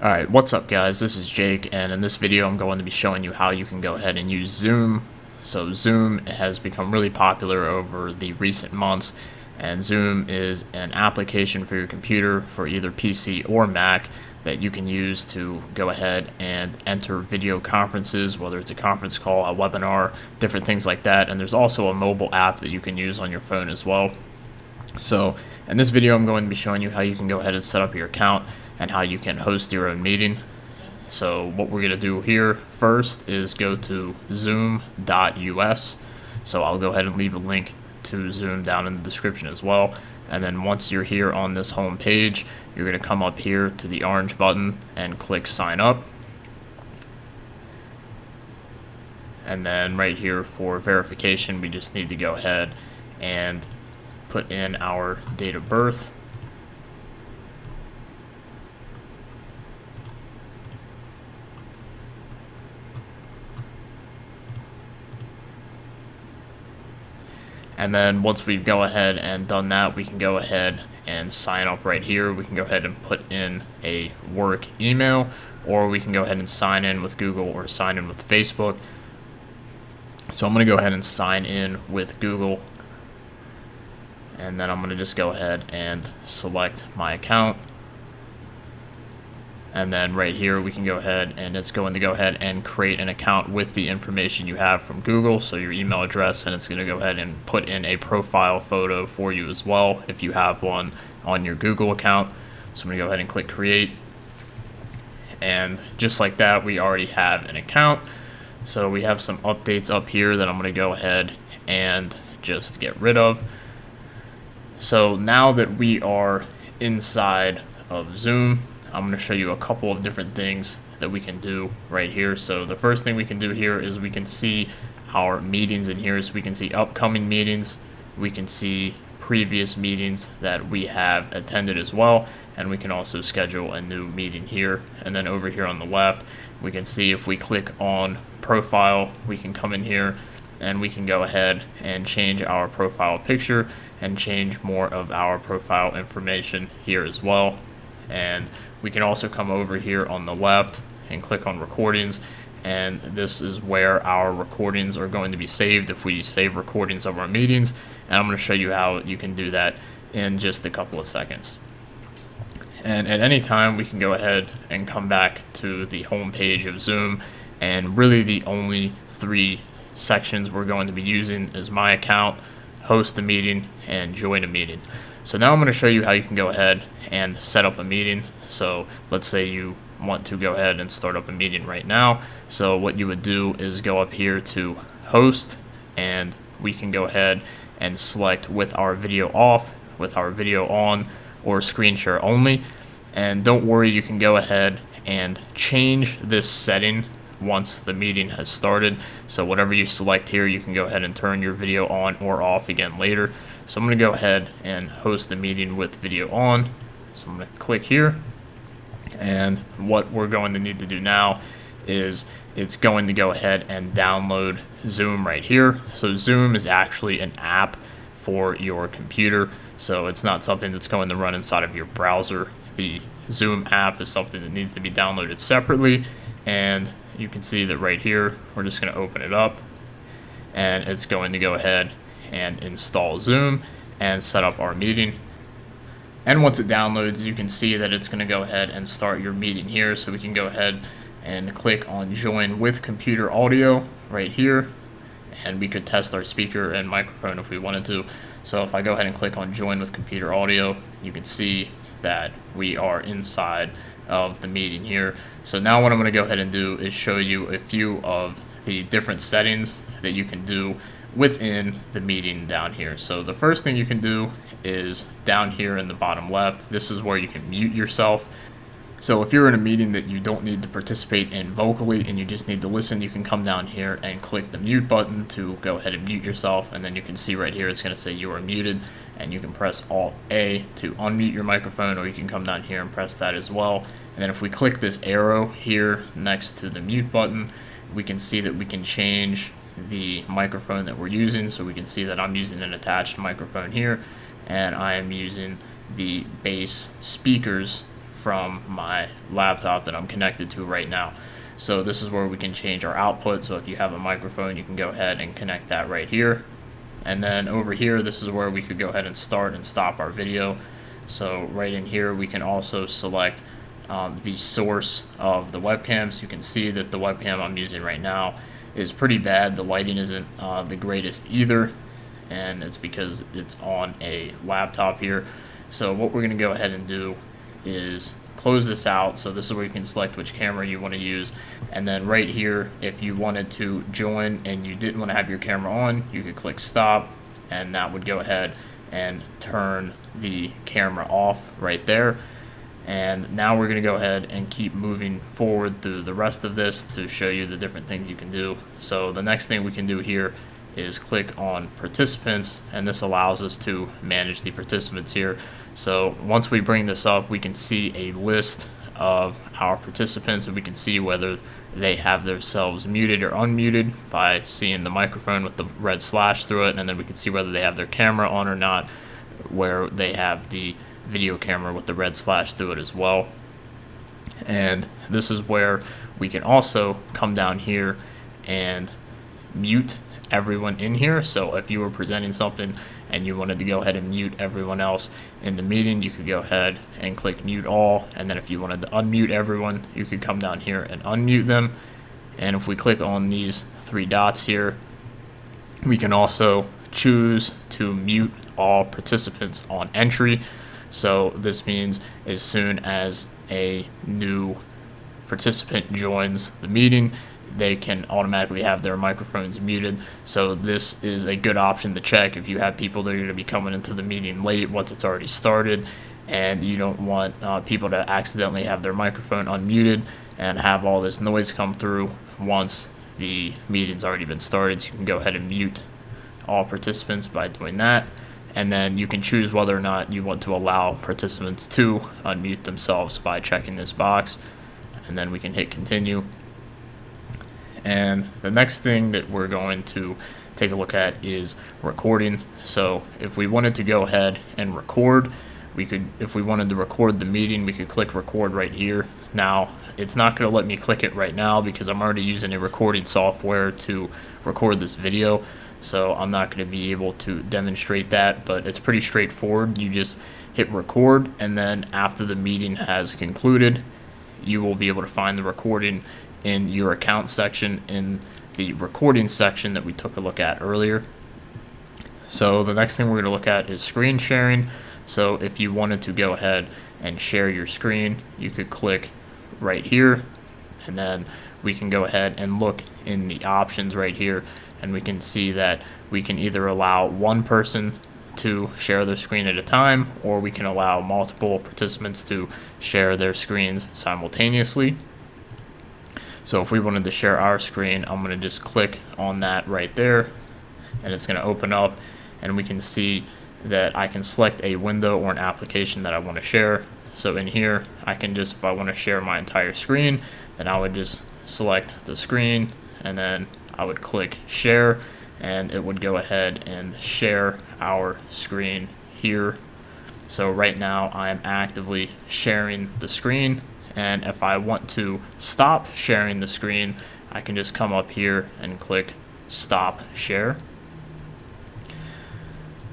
Alright, what's up guys, this is Jake, and in this video I'm going to be showing you how you can go ahead and use Zoom. So Zoom has become really popular over the recent months, and Zoom is an application for your computer for either PC or Mac that you can use to go ahead and enter video conferences, whether it's a conference call, a webinar, different things like that. And there's also a mobile app that you can use on your phone as well. So in this video I'm going to be showing you how you can go ahead and set up your account and how you can host your own meeting. So what we're going to do here first is go to zoom.us. So I'll go ahead and leave a link to Zoom down in the description as well. And then once you're here on this home page, you're going to come up here to the orange button and click sign up. And then right here for verification, we just need to go ahead and put in our date of birth. And then once we've go ahead and done that, we can go ahead and sign up right here. We can go ahead and put in a work email, or we can go ahead and sign in with Google or sign in with Facebook. So I'm going to go ahead and sign in with Google. And then I'm going to just go ahead and select my account. And then right here we can go ahead and it's going to go ahead and create an account with the information you have from Google, so your email address, and it's going to go ahead and put in a profile photo for you as well if you have one on your Google account. So I'm going to go ahead and click create. And just like that, we already have an account. So we have some updates up here that I'm going to go ahead and just get rid of. So now that we are inside of Zoom, I'm going to show you a couple of different things that we can do right here. So the first thing we can do here is we can see our meetings in here. So we can see upcoming meetings, we can see previous meetings that we have attended as well, and we can also schedule a new meeting here. And then over here on the left, we can see if we click on profile, we can come in here and we can go ahead and change our profile picture and change more of our profile information here as well. And we can also come over here on the left and click on recordings, and this is where our recordings are going to be saved if we save recordings of our meetings. And I'm going to show you how you can do that in just a couple of seconds. And at any time we can go ahead and come back to the home page of Zoom, and really the only three sections we're going to be using is my account, host a meeting, and join a meeting. So now I'm going to show you how you can go ahead and set up a meeting. So let's say you want to go ahead and start up a meeting right now. So what you would do is go up here to host, and we can go ahead and select with our video off, with our video on, or screen share only. And don't worry, you can go ahead and change this setting once the meeting has started. So whatever you select here, you can go ahead and turn your video on or off again later. So I'm going to go ahead and host the meeting with video on. So I'm going to click here, and what we're going to need to do now is it's going to go ahead and download Zoom right here. So Zoom is actually an app for your computer, so it's not something that's going to run inside of your browser. The Zoom app is something that needs to be downloaded separately, and you can see that right here we're just going to open it up, and it's going to go ahead and install Zoom and set up our meeting. And once it downloads, you can see that it's going to go ahead and start your meeting here. So we can go ahead and click on join with computer audio right here, and we could test our speaker and microphone if we wanted to. So if I go ahead and click on join with computer audio, you can see that we are inside of the meeting here. So now what I'm going to go ahead and do is show you a few of the different settings that you can do within the meeting down here. So the first thing you can do is down here in the bottom left, this is where you can mute yourself. So if you're in a meeting that you don't need to participate in vocally and you just need to listen, you can come down here and click the mute button to go ahead and mute yourself, and then you can see right here it's going to say you are muted, and you can press Alt-A to unmute your microphone, or you can come down here and press that as well. And then if we click this arrow here next to the mute button, we can see that we can change the microphone that we're using. So we can see that I'm using an attached microphone here, and I am using the base speakers from my laptop that I'm connected to right now. So this is where we can change our output. So if you have a microphone, you can go ahead and connect that right here. And then over here, this is where we could go ahead and start and stop our video. So right in here, we can also select the source of the webcam. So you can see that the webcam I'm using right now is pretty bad. The lighting isn't the greatest either, and it's because it's on a laptop here. So what we're going to go ahead and do is close this out. So this is where you can select which camera you want to use, and then right here, if you wanted to join and you didn't want to have your camera on, you could click stop, and that would go ahead and turn the camera off right there. And now we're going to go ahead and keep moving forward through the rest of this to show you the different things you can do. So the next thing we can do here is click on participants, and this allows us to manage the participants here. So once we bring this up, we can see a list of our participants, and we can see whether they have themselves muted or unmuted by seeing the microphone with the red slash through it, and then we can see whether they have their camera on or not, where they have the video camera with the red slash through it as well. And this is where we can also come down here and mute everyone in here. So if you were presenting something and you wanted to go ahead and mute everyone else in the meeting, you could go ahead and click mute all, and then if you wanted to unmute everyone, you could come down here and unmute them. And if we click on these three dots here, we can also choose to mute all participants on entry. So this means as soon as a new participant joins the meeting, they can automatically have their microphones muted. So this is a good option to check if you have people that are going to be coming into the meeting late once it's already started, and you don't want people to accidentally have their microphone unmuted and have all this noise come through once the meeting's already been started. So you can go ahead and mute all participants by doing that. And then you can choose whether or not you want to allow participants to unmute themselves by checking this box, and then we can hit continue. And the next thing that we're going to take a look at is recording. So if we wanted to go ahead and record, we could, if we wanted to record the meeting, we could click record right here. Now it's not going to let me click it right now because I'm already using a recording software to record this video, so I'm not going to be able to demonstrate that, but it's pretty straightforward. You just hit record, and then after the meeting has concluded, you will be able to find the recording in your account section in the recording section that we took a look at earlier. So the next thing we're going to look at is screen sharing. So if you wanted to go ahead and share your screen, you could click right here, and then we can go ahead and look in the options right here, and we can see that we can either allow one person to share their screen at a time, or we can allow multiple participants to share their screens simultaneously. So if we wanted to share our screen, I'm going to just click on that right there, and it's going to open up, and we can see that I can select a window or an application that I want to share. So in here, I can just, if I want to share my entire screen, then I would just select the screen, and then I would click share, and it would go ahead and share our screen here. So right now I am actively sharing the screen, and if I want to stop sharing the screen, I can just come up here and click stop share.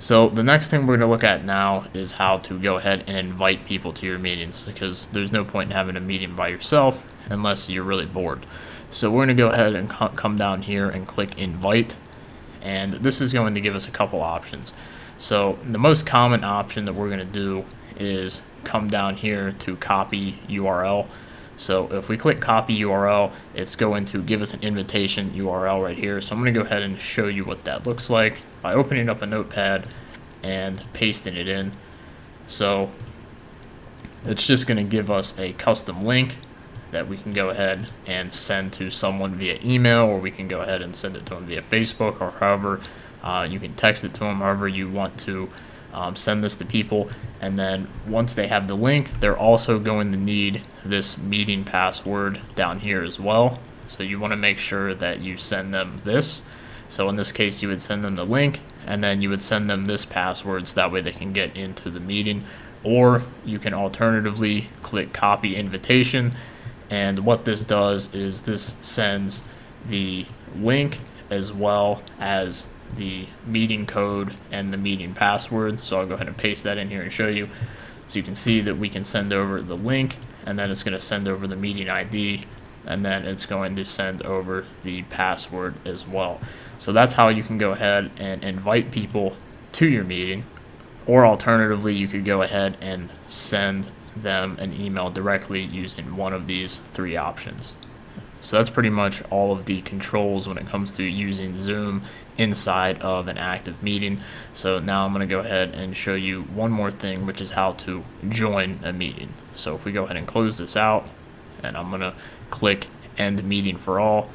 So the next thing we're going to look at now is how to go ahead and invite people to your meetings, because there's no point in having a meeting by yourself unless you're really bored. So we're going to go ahead and come down here and click invite, and this is going to give us a couple options. So the most common option that we're going to do is come down here to copy URL. So if we click copy URL, it's going to give us an invitation URL right here. So I'm going to go ahead and show you what that looks like by opening up a notepad and pasting it in. So it's just going to give us a custom link that we can go ahead and send to someone via email, or we can go ahead and send it to them via Facebook, or however you can text it to them, however you want to send this to people. And then once they have the link, they're also going to need this meeting password down here as well. So you want to make sure that you send them this. So in this case, you would send them the link, and then you would send them this password, so that way they can get into the meeting Or you can alternatively click copy invitation, and what this does is this sends the link as well as the meeting code and the meeting password. So I'll go ahead and paste that in here and show you. So you can see that we can send over the link, and then it's going to send over the meeting ID, and then it's going to send over the password as well. So that's how you can go ahead and invite people to your meeting. Or alternatively, you could go ahead and send them an email directly using one of these three options. So that's pretty much all of the controls when it comes to using Zoom inside of an active meeting. So now I'm going to go ahead and show you one more thing, which is how to join a meeting. So if we go ahead and close this out, and I'm going to click end meeting for all.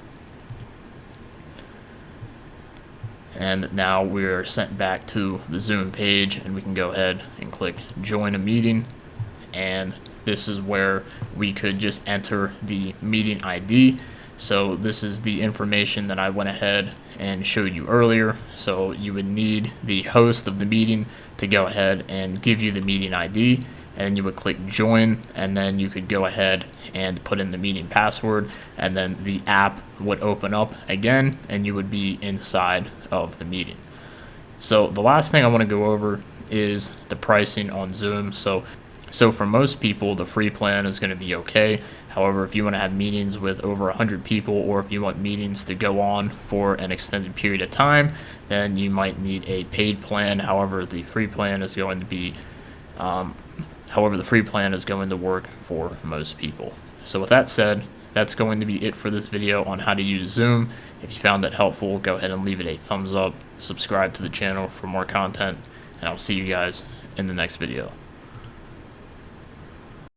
And now we're sent back to the Zoom page, and we can go ahead and click join a meeting. And this is where we could just enter the meeting ID. So this is the information that I went ahead and showed you earlier. So you would need the host of the meeting to go ahead and give you the meeting ID, and you would click join, and then you could go ahead and put in the meeting password, and then the app would open up again, and you would be inside of the meeting. So the last thing I want to go over is the pricing on Zoom. So for most people, the free plan is going to be okay. However, if you want to have meetings with over 100 people, or if you want meetings to go on for an extended period of time, then you might need a paid plan. However, the free plan is going to work for most people. So with that said, that's going to be it for this video on how to use Zoom. If you found that helpful, go ahead and leave it a thumbs up, subscribe to the channel for more content, and I'll see you guys in the next video.